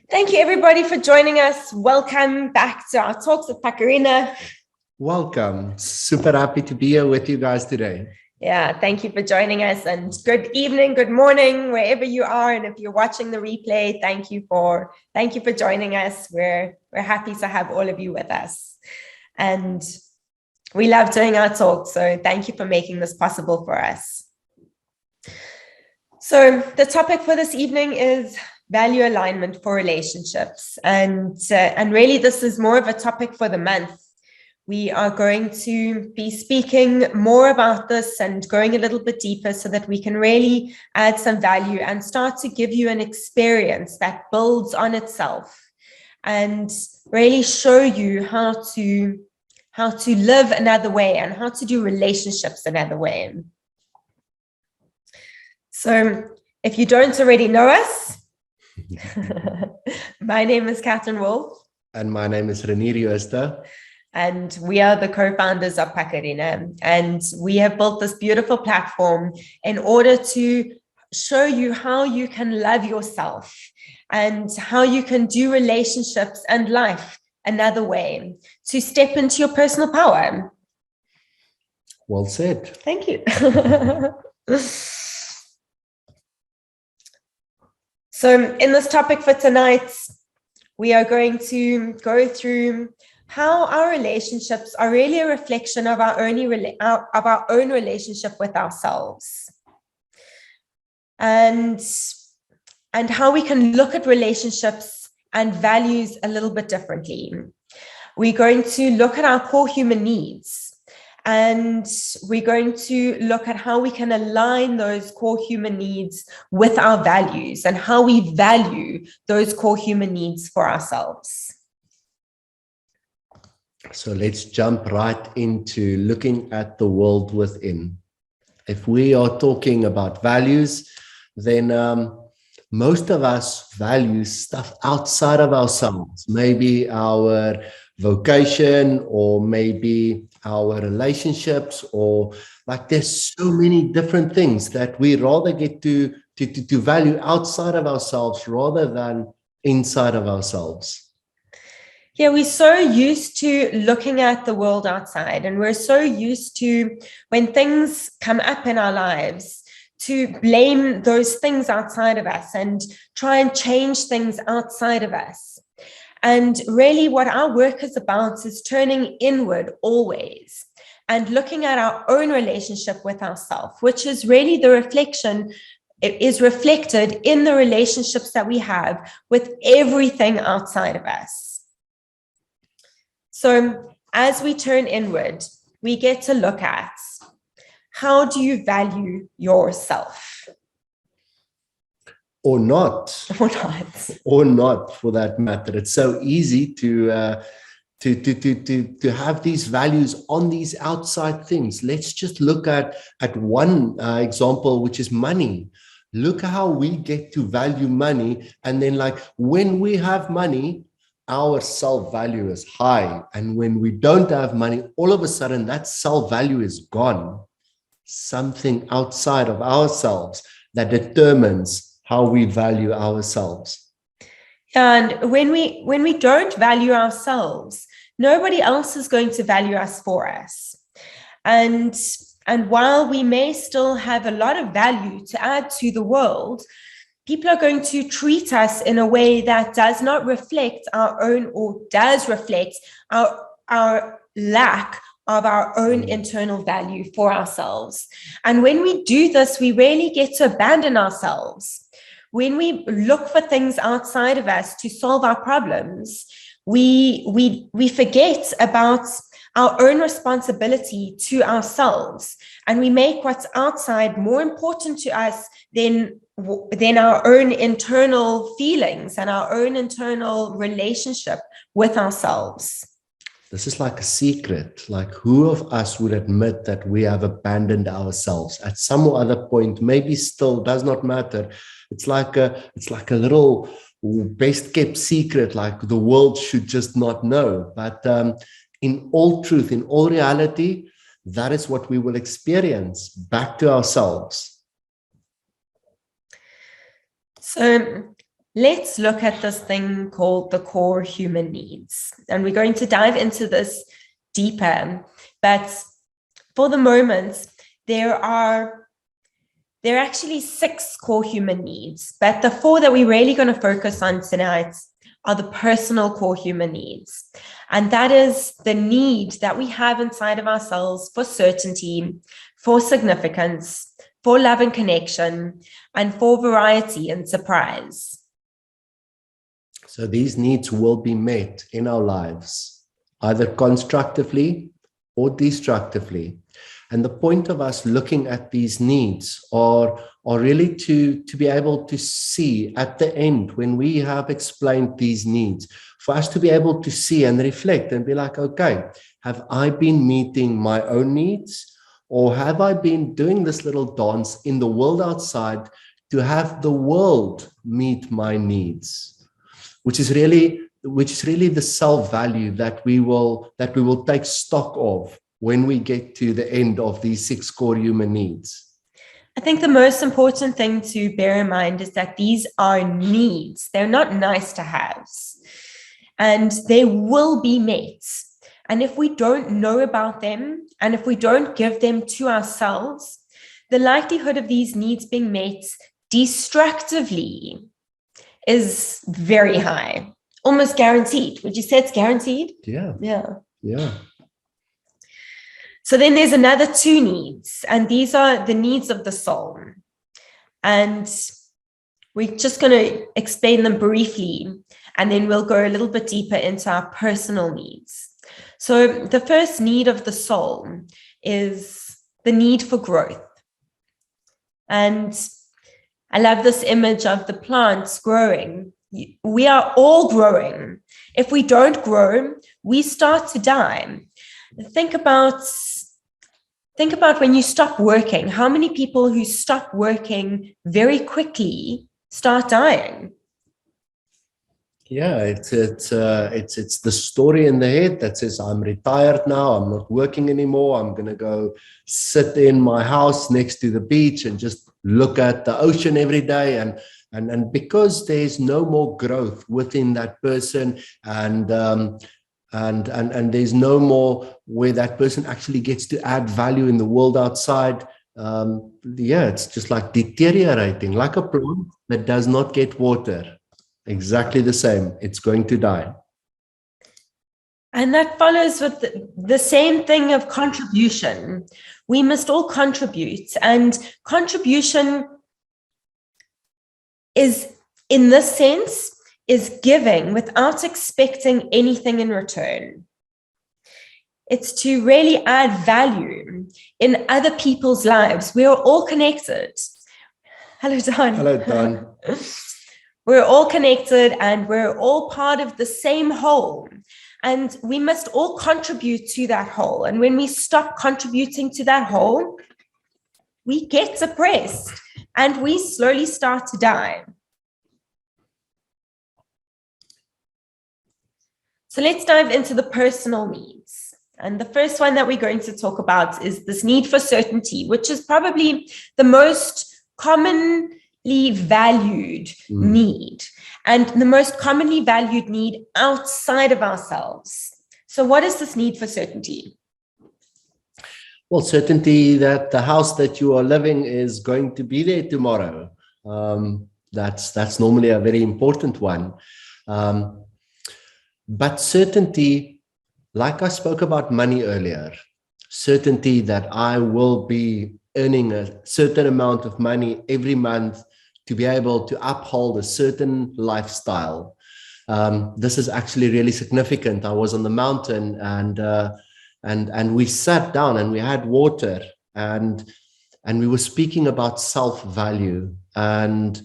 Thank you, everybody, for joining us. Welcome back to our talks with Pakarina. Welcome. Super happy to be here with you guys today. Yeah, thank you for joining us, and good evening, good morning, wherever you are. And if you're watching the replay, thank you for joining us. We're happy to have all of you with us, and we love doing our talks. So thank you for making this possible for us. So the topic for this evening is value alignment for relationships, and really this is more of a topic for the month. We are going to be speaking more about this and going a little bit deeper so that we can really add some value and start to give you an experience that builds on itself and really show you how to live another way and how to do relationships another way. So if you don't already know us, my name is Catherine Wolf. And my name is Renier Jooste. And we are the co-founders of Pakarina. And we have built this beautiful platform in order to show you how you can love yourself and how you can do relationships and life another way, to step into your personal power. Well said. Thank you. So in this topic for tonight, we are going to go through how our relationships are really a reflection of our own relationship with ourselves, and how we can look at relationships and values a little bit differently. We're going to look at our core human needs, and we're going to look at how we can align those core human needs with our values and how we value those core human needs for ourselves. So let's jump right into looking at the world within. If we are talking about values, then most of us value stuff outside of ourselves, maybe our vocation or maybe our relationships, or like there's so many different things that we rather get to value outside of ourselves rather than inside of ourselves. Yeah, we're so used to looking at the world outside, and we're so used to, when things come up in our lives, to blame those things outside of us and try and change things outside of us. And really what our work is about is turning inward always and looking at our own relationship with ourselves, which is really the reflection. It is reflected in the relationships that we have with everything outside of us. So as we turn inward, we get to look at, how do you value yourself? Or not. Or not. Or not, for that matter. It's so easy to have these values on these outside things. Let's just look at one example, which is money. Look how we get to value money. And then like when we have money, our self-value is high. And when we don't have money, all of a sudden that self-value is gone. Something outside of ourselves that determines how we value ourselves. And when we don't value ourselves, nobody else is going to value us for us. And while we may still have a lot of value to add to the world, people are going to treat us in a way that does not reflect our own, or does reflect our lack of our own internal value for ourselves. And when we do this, we really get to abandon ourselves. When we look for things outside of us to solve our problems, we forget about our own responsibility to ourselves, and we make what's outside more important to us than our own internal feelings and our own internal relationship with ourselves. This is like a secret. Like, who of us would admit that we have abandoned ourselves at some other point? Maybe still does not matter. It's like a little best kept secret. Like the world should just not know. But in all truth, in all reality, that is what we will experience back to ourselves. So let's look at this thing called the core human needs. And we're going to dive into this deeper. But for the moment, there are actually 6 core human needs, but the 4 that we're really going to focus on tonight are the personal core human needs. And that is the need that we have inside of ourselves for certainty, for significance, for love and connection, and for variety and surprise. So these needs will be met in our lives, either constructively or destructively. And the point of us looking at these needs are really to be able to see at the end, when we have explained these needs, for us to be able to see and reflect and be like, okay, have I been meeting my own needs? Or have I been doing this little dance in the world outside to have the world meet my needs? Which is really the self-value that we will take stock of when we get to the end of these 6 core human needs. I think the most important thing to bear in mind is that these are needs. They're not nice to haves. And they will be met. And if we don't know about them, and if we don't give them to ourselves, the likelihood of these needs being met destructively is very high, almost guaranteed. Would you say it's guaranteed? Yeah. So then there's another 2 needs, and these are the needs of the soul. And we're just going to explain them briefly, and then we'll go a little bit deeper into our personal needs. So the first need of the soul is the need for growth. And I love this image of the plants growing. We are all growing. If we don't grow, we start to die. Think about when you stop working. How many people who stop working very quickly start dying? Yeah, it's the story in the head that says, I'm retired now, I'm not working anymore, I'm going to go sit in my house next to the beach and just look at the ocean every day. And because there's no more growth within that person, and there's no more where that person actually gets to add value in the world outside, it's just like deteriorating, like a plant that does not get water. Exactly the same. It's going to die. And that follows with the same thing of contribution. We must all contribute. And contribution is, in this sense, is giving without expecting anything in return. It's to really add value in other people's lives. We are all connected. Hello, Don. Hello, Don. We're all connected and we're all part of the same whole. And we must all contribute to that whole. And when we stop contributing to that whole, we get suppressed and we slowly start to die. So let's dive into the personal needs. And the first one that we're going to talk about is this need for certainty, which is probably the most commonly valued need, and the most commonly valued need outside of ourselves. So what is this need for certainty? Well, certainty that the house that you are living is going to be there tomorrow. That's normally a very important one. But certainty, like I spoke about money earlier, certainty that I will be earning a certain amount of money every month to be able to uphold a certain lifestyle. This is actually really significant. I was on the mountain and we sat down and we had water and we were speaking about self-value, and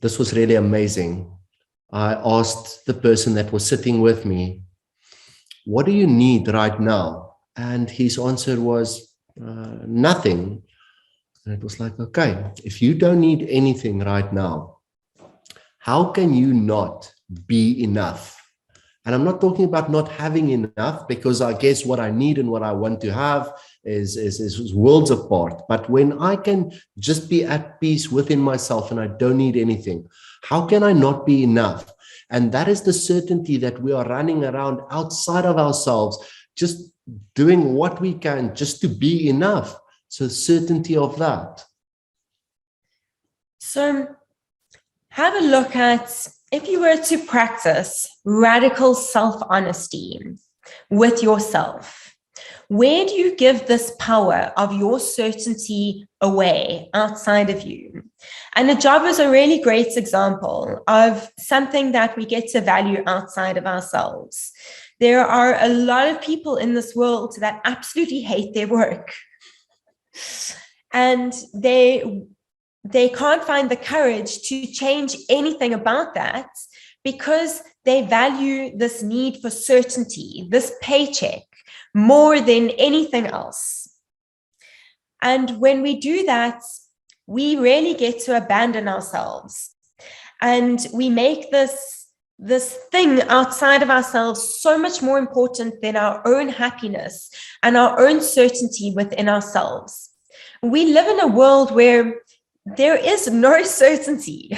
this was really amazing. I asked the person that was sitting with me, what do you need right now? And his answer was nothing. And it was like, okay, if you don't need anything right now, how can you not be enough? And I'm not talking about not having enough, because I guess what I need and what I want to have is worlds apart. But when I can just be at peace within myself and I don't need anything, How can I not be enough? And that is the certainty that we are running around outside of ourselves, just doing what we can just to be enough. So certainty of that. So have a look at, if you were to practice radical self-honesty with yourself, where do you give this power of your certainty away outside of you? And a job is a really great example of something that we get to value outside of ourselves. There are a lot of people in this world that absolutely hate their work. And they can't find the courage to change anything about that because they value this need for certainty, this paycheck, more than anything else. And when we do that, we really get to abandon ourselves. And we make this thing outside of ourselves so much more important than our own happiness and our own certainty within ourselves. We live in a world where there is no certainty.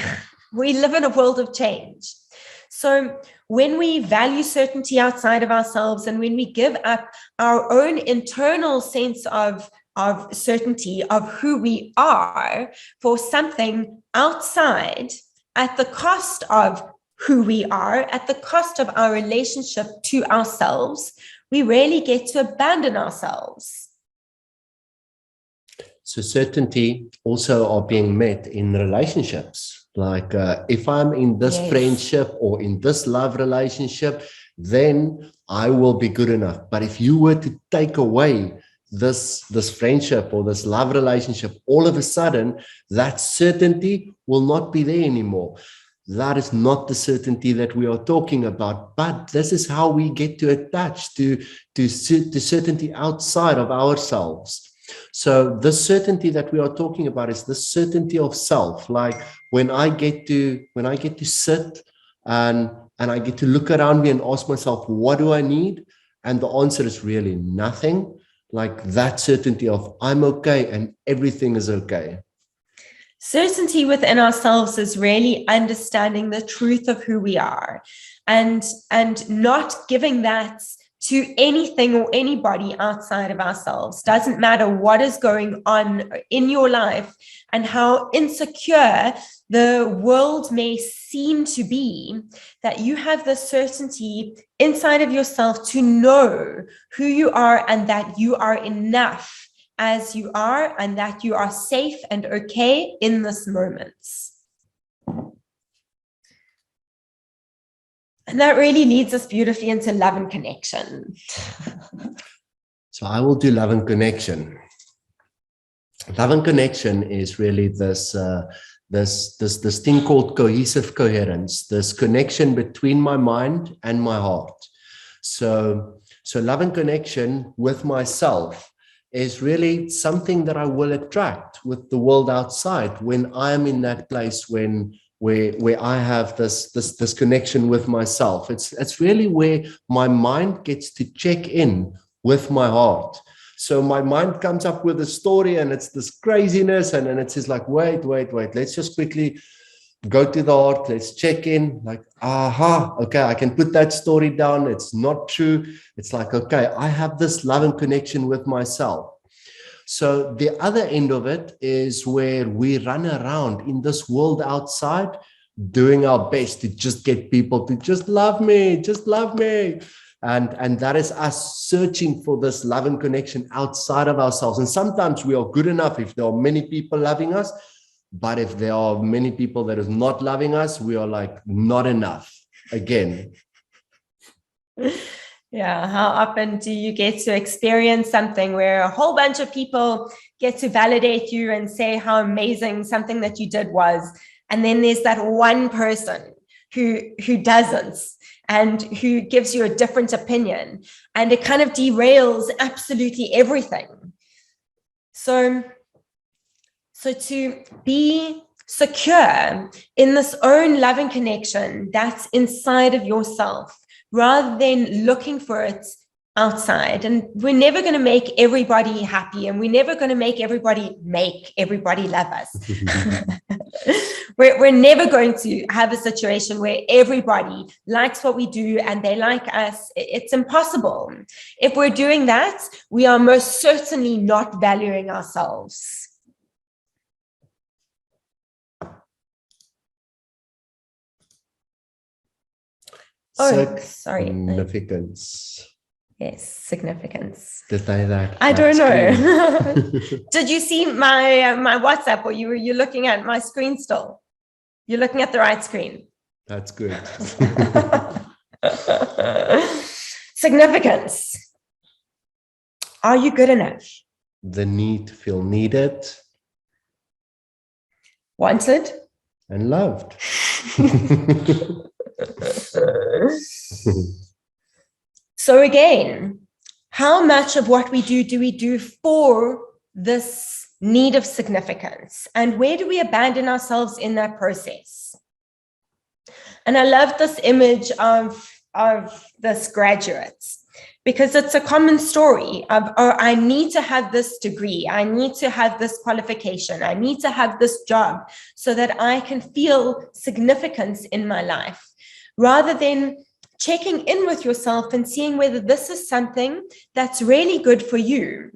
We live in a world of change. So when we value certainty outside of ourselves and when we give up our own internal sense of certainty of who we are for something outside at the cost of who we are, at the cost of our relationship to ourselves, we really get to abandon ourselves. So certainty also are being met in relationships. Like if I'm in this friendship or in this love relationship, then I will be good enough. But if you were to take away this friendship or this love relationship, all of a sudden, that certainty will not be there anymore. That is not the certainty that we are talking about, but this is how we get to attach to certainty outside of ourselves. So the certainty that we are talking about is the certainty of self. Like when I get to sit and I get to look around me and ask myself, what do I need? And the answer is really nothing. Like that certainty of I'm okay and everything is okay. Certainty within ourselves is really understanding the truth of who we are and not giving that to anything or anybody outside of ourselves. Doesn't matter what is going on in your life and how insecure the world may seem to be, that you have the certainty inside of yourself to know who you are and that you are enough as you are and that you are safe and okay in this moment. And that really leads us beautifully into love and connection. So I will do love and connection. Love and connection is really this thing called cohesive coherence, this connection between my mind and my heart. So love and connection with myself is really something that I will attract with the world outside when I am in that place where I have this connection with myself. It's really where my mind gets to check in with my heart. So my mind comes up with a story and it's this craziness and then it says like, wait, let's just quickly go to the heart, let's check in, like, okay, I can put that story down. It's not true. It's like, okay, I have this love and connection with myself. So the other end of it is where we run around in this world outside, doing our best to just get people to just love me. And that is us searching for this love and connection outside of ourselves. And sometimes we are good enough if there are many people loving us. But if there are many people that is not loving us, we are like not enough again. Yeah. How often do you get to experience something where a whole bunch of people get to validate you and say how amazing something that you did was? And then there's that one person who doesn't and who gives you a different opinion, and it kind of derails absolutely everything. So to be secure in this own loving connection that's inside of yourself, rather than looking for it outside, and we're never going to make everybody happy, and we're never going to make everybody love us. We're never going to have a situation where everybody likes what we do and they like us. It's impossible. If we're doing that, we are most certainly not valuing ourselves. Oh, sorry. Significance. Yes, significance. Did they that? I don't know. Did you see my WhatsApp, or you're looking at my screen still? You're looking at the right screen. That's good. Significance. Are you good enough? The need to feel needed, wanted, and loved. So again, how much of what we do for this need of significance? And where do we abandon ourselves in that process? And I love this image of this graduate, because it's a common story of, oh, I need to have this degree, I need to have this qualification, I need to have this job so that I can feel significance in my life, rather than checking in with yourself and seeing whether this is something that's really good for you,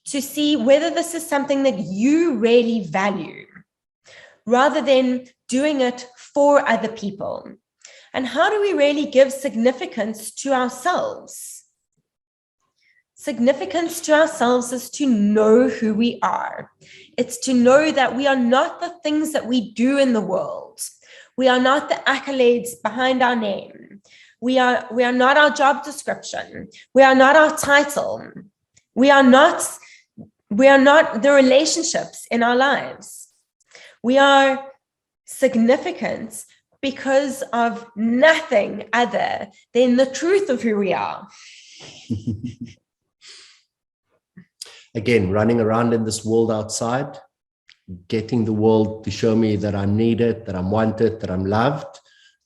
to see whether this is something that you really value, rather than doing it for other people. And how do we really give significance to ourselves? Significance to ourselves is to know who we are. It's to know that we are not the things that we do in the world. We are not the accolades behind our name. We are not our job description. We are not our title. We are not the relationships in our lives. We are significant because of nothing other than the truth of who we are. Again, running around in this world outside, getting the world to show me that I'm needed, that I'm wanted, that I'm loved,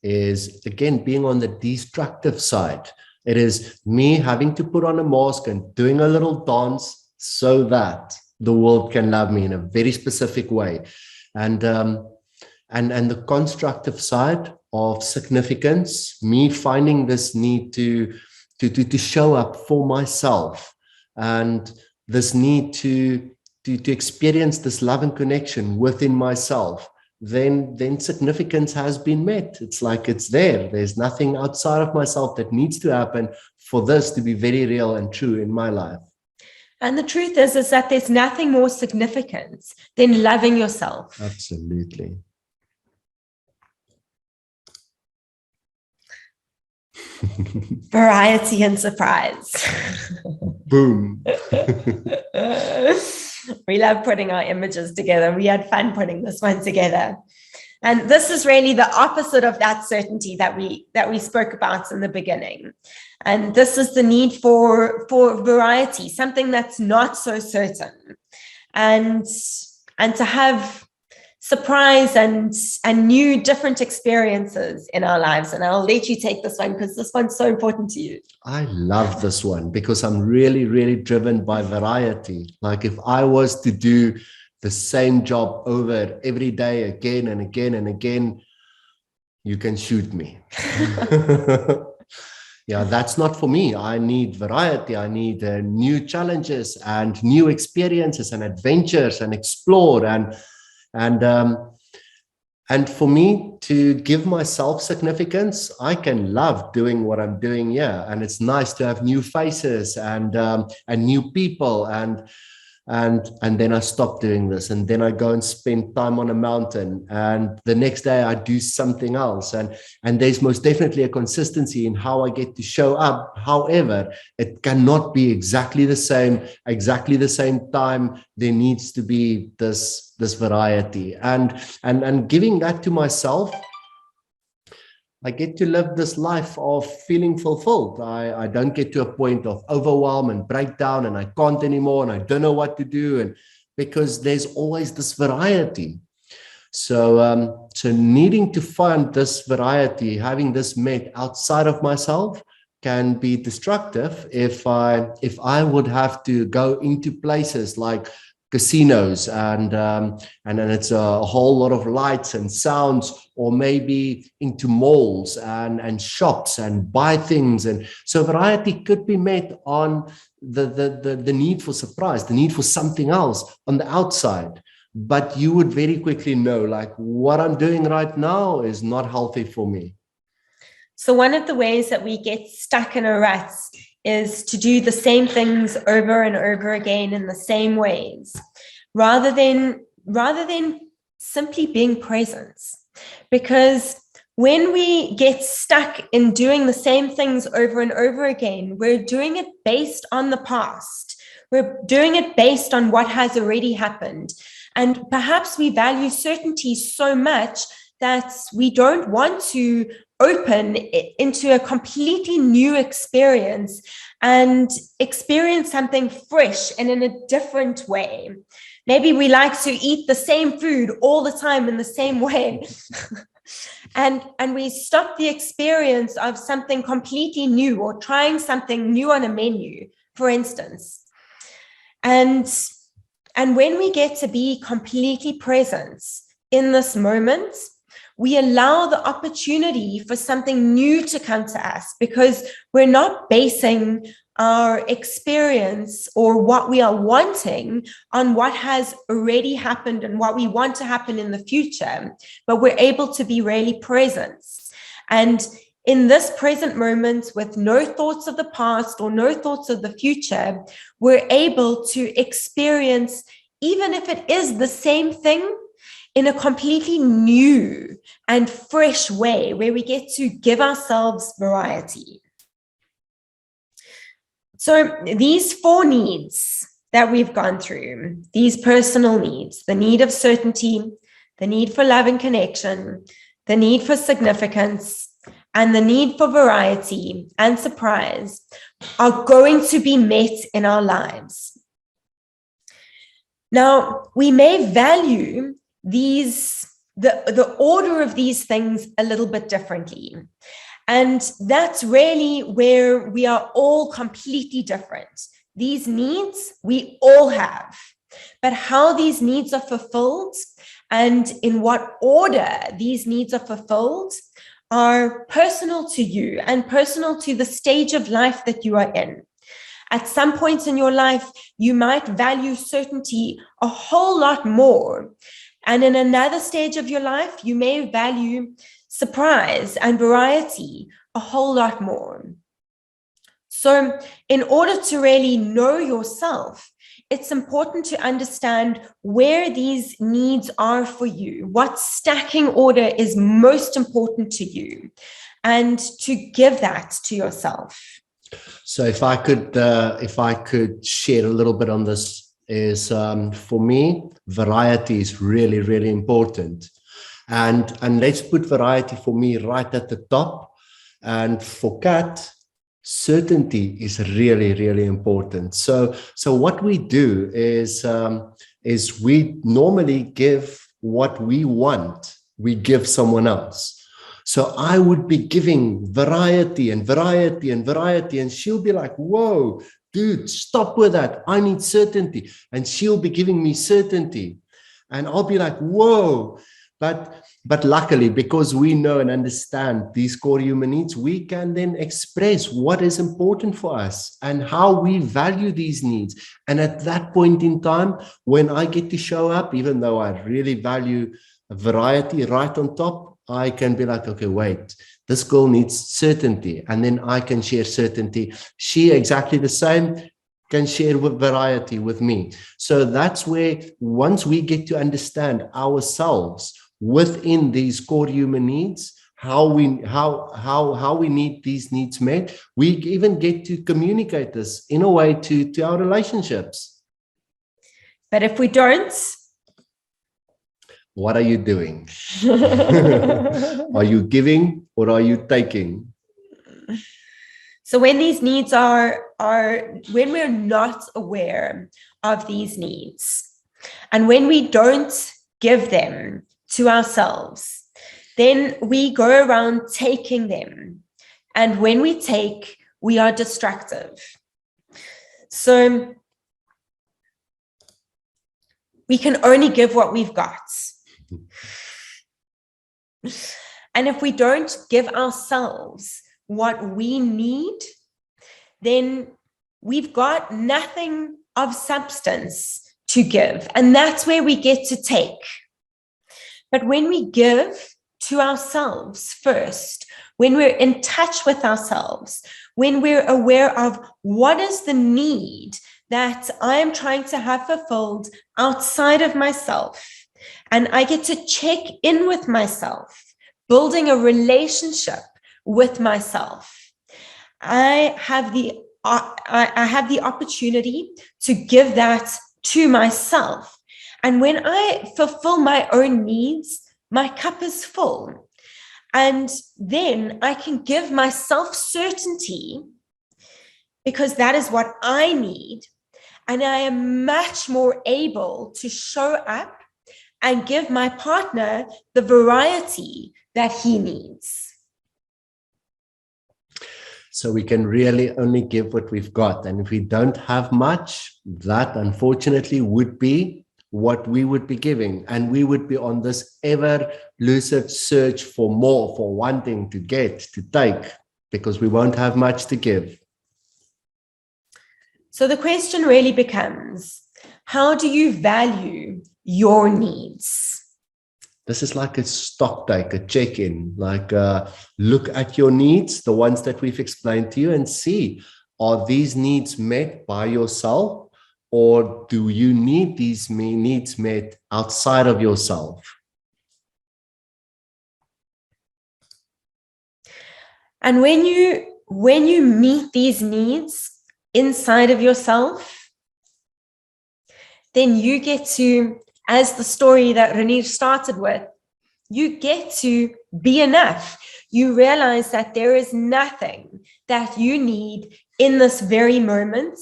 is again being on the destructive side. It is me having to put on a mask and doing a little dance so that the world can love me in a very specific way. And the constructive side of significance, me finding this need to show up for myself, and this need to experience this love and connection within myself, then significance has been met. It's like it's there. There's nothing outside of myself that needs to happen for this to be very real and true in my life. And the truth is that there's nothing more significant than loving yourself. Absolutely. Variety and surprise. Boom. We love putting our images together. We had fun putting this one together. And this is really the opposite of that certainty that we spoke about in the beginning. And this is the need for variety, something that's not so certain. And to have surprise and new different experiences in our lives. And I'll let you take this one because this one's so important to you. I love this one because I'm really, really driven by variety. Like if I was to do the same job over every day, again and again and again, you can shoot me. Yeah, that's not for me. I need variety. I need new challenges and new experiences and adventures and explore and for me to give myself significance, I can love doing what I'm doing here, and it's nice to have new faces and new people and then I stop doing this, and then I go and spend time on a mountain, and the next day I do something else, and there's most definitely a consistency in how I get to show up. However, it cannot be exactly the same time. There needs to be this variety, and giving that to myself, I get to live this life of feeling fulfilled. I don't get to a point of overwhelm and breakdown and I can't anymore and I don't know what to do, and because there's always this variety. So needing to find this variety, having this met outside of myself, can be destructive if I would have to go into places like casinos and then it's a whole lot of lights and sounds, or maybe into malls and shops and buy things. And so variety could be met on the need for surprise, the need for something else on the outside. But you would very quickly know, like, what I'm doing right now is not healthy for me. So one of the ways that we get stuck in a rut is to do the same things over and over again in the same ways, rather than simply being present. Because when we get stuck in doing the same things over and over again, we're doing it based on the past. We're doing it based on what has already happened. And perhaps we value certainty so much that we don't want to open into a completely new experience and experience something fresh and in a different way. Maybe we like to eat the same food all the time in the same way. and we stop the experience of something completely new, or trying something new on a menu, for instance. And when we get to be completely present in this moment, we allow the opportunity for something new to come to us, because we're not basing our experience or what we are wanting on what has already happened and what we want to happen in the future, but we're able to be really present. And in this present moment, with no thoughts of the past or no thoughts of the future, we're able to experience, even if it is the same thing, in a completely new and fresh way, where we get to give ourselves variety. So these 4 needs that we've gone through, these personal needs, the need of certainty, the need for love and connection, the need for significance, and the need for variety and surprise, are going to be met in our lives. Now, we may value the order of these things a little bit differently. And that's really where we are all completely different. These needs we all have, but how these needs are fulfilled and in what order these needs are fulfilled are personal to you and personal to the stage of life that you are in. At some points in your life, you might value certainty a whole lot more. And in another stage of your life, you may value surprise and variety a whole lot more. So in order to really know yourself, it's important to understand where these needs are for you, what stacking order is most important to you, and to give that to yourself. So if I could share a little bit on this, is for me, variety is really, really important. And let's put variety for me right at the top. And for Kat, certainty is really, really important. So what we do is we normally give what we want, we give someone else. So I would be giving variety and variety and variety, and she'll be like, whoa, dude, stop with that. I need certainty. And she'll be giving me certainty. And I'll be like, whoa. But luckily, because we know and understand these core human needs, we can then express what is important for us and how we value these needs. And at that point in time, when I get to show up, even though I really value variety right on top, I can be like, okay, wait, this girl needs certainty. And then I can share certainty. She exactly the same can share with variety with me. So that's where, once we get to understand ourselves within these core human needs, how we need these needs met, we even get to communicate this in a way to our relationships. But if we don't, what are you doing? Are you giving or are you taking? So when these needs are when we're not aware of these needs, and when we don't give them to ourselves, then we go around taking them. And when we take, we are destructive. So we can only give what we've got. And if we don't give ourselves what we need, then we've got nothing of substance to give. And that's where we get to take. But when we give to ourselves first, when we're in touch with ourselves, when we're aware of what is the need that I am trying to have fulfilled outside of myself, and I get to check in with myself, building a relationship with myself, I have the opportunity to give that to myself. And when I fulfill my own needs, my cup is full. And then I can give myself certainty, because that is what I need. And I am much more able to show up and give my partner the variety that he needs. So we can really only give what we've got. And if we don't have much, that unfortunately would be what we would be giving. And we would be on this ever-elusive search for more, for wanting to get, to take, because we won't have much to give. So the question really becomes, how do you value your needs? This is like a stock take, a check-in, like look at your needs, the ones that we've explained to you, and see, are these needs met by yourself, or do you need these needs met outside of yourself? And when you meet these needs inside of yourself, then you get to, as the story that Renee started with, you get to be enough. You realize that there is nothing that you need in this very moment,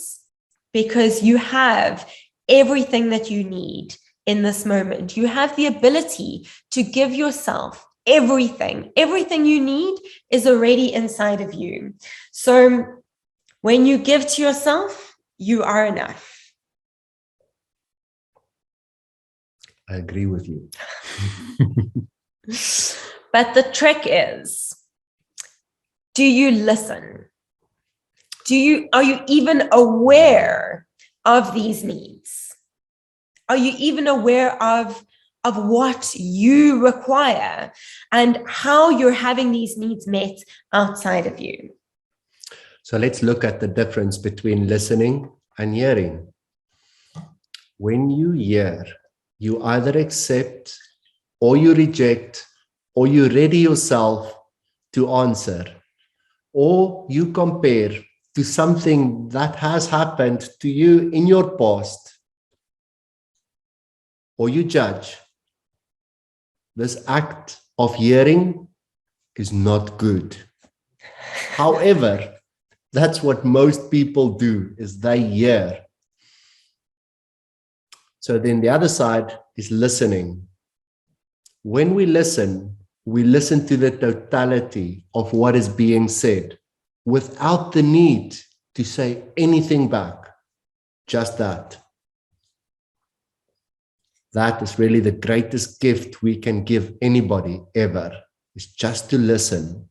because you have everything that you need in this moment. You have the ability to give yourself everything. Everything you need is already inside of you. So when you give to yourself, you are enough. I agree with you. But the trick is, do you listen? Are you even aware of these needs? Are you even aware of what you require and how you're having these needs met outside of you? So let's look at the difference between listening and hearing. When you hear, you either accept or you reject, or you ready yourself to answer, or you compare to something that has happened to you in your past, or you judge. This act of hearing is not good. However, that's what most people do, is they hear. So then the other side is listening. When we listen to the totality of what is being said without the need to say anything back, just that. That is really the greatest gift we can give anybody ever, is just to listen.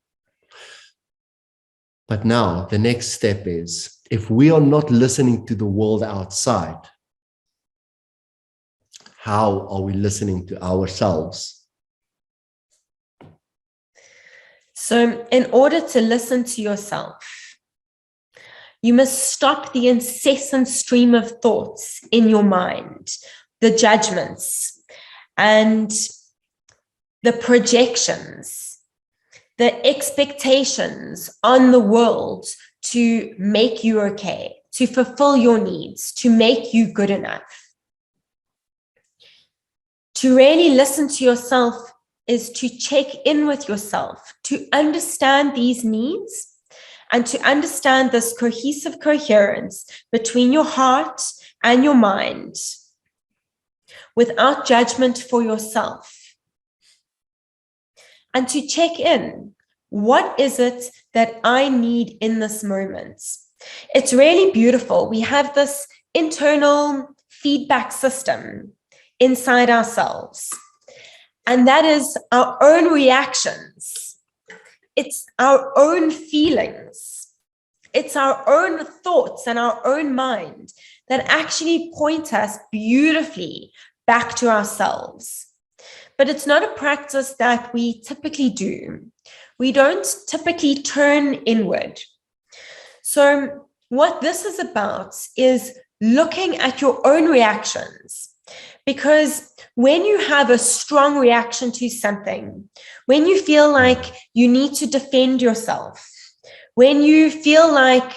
But now the next step is, if we are not listening to the world outside, how are we listening to ourselves? So in order to listen to yourself, you must stop the incessant stream of thoughts in your mind, the judgments and the projections, the expectations on the world to make you okay, to fulfill your needs, to make you good enough. To really listen to yourself is to check in with yourself, to understand these needs and to understand this cohesive coherence between your heart and your mind without judgment for yourself. And to check in what is it that I need in this moment? It's really beautiful. We have this internal feedback system inside ourselves, and that is our own reactions. It's our own feelings. It's our own thoughts and our own mind that actually point us beautifully back to ourselves. But it's not a practice that we typically do. We don't typically turn inward. So what this is about is looking at your own reactions. Because when you have a strong reaction to something, when you feel like you need to defend yourself, when you feel like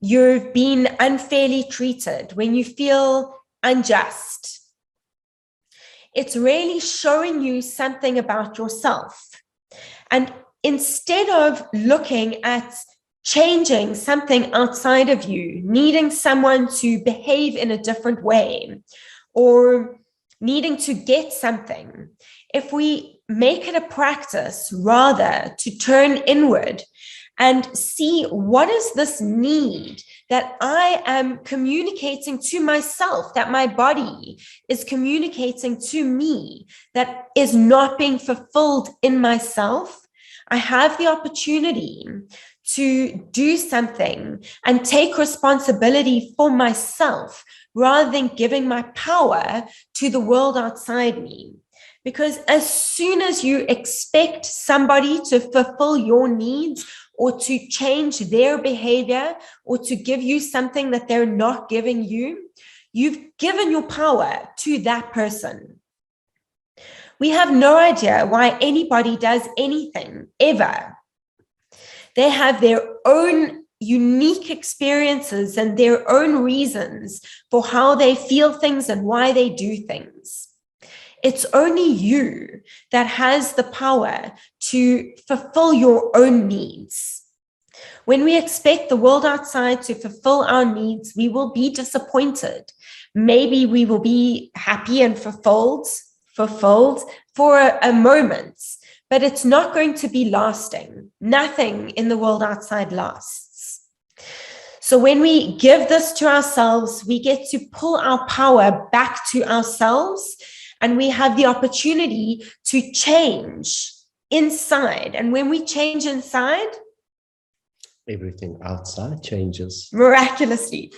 you've been unfairly treated, when you feel unjust, it's really showing you something about yourself. And instead of looking at changing something outside of you, needing someone to behave in a different way, or needing to get something, if we make it a practice rather to turn inward and see what is this need that I am communicating to myself, that my body is communicating to me, that is not being fulfilled in myself, I have the opportunity to do something and take responsibility for myself rather than giving my power to the world outside me. Because as soon as you expect somebody to fulfill your needs or to change their behavior or to give you something that they're not giving you, you've given your power to that person. We have no idea why anybody does anything ever. They have their own unique experiences and their own reasons for how they feel things and why they do things. It's only you that has the power to fulfill your own needs. When we expect the world outside to fulfill our needs, we will be disappointed. Maybe we will be happy and fulfilled for a moment, but it's not going to be lasting. Nothing in the world outside lasts. So when we give this to ourselves, we get to pull our power back to ourselves, and we have the opportunity to change inside. And when we change inside, everything outside changes miraculously.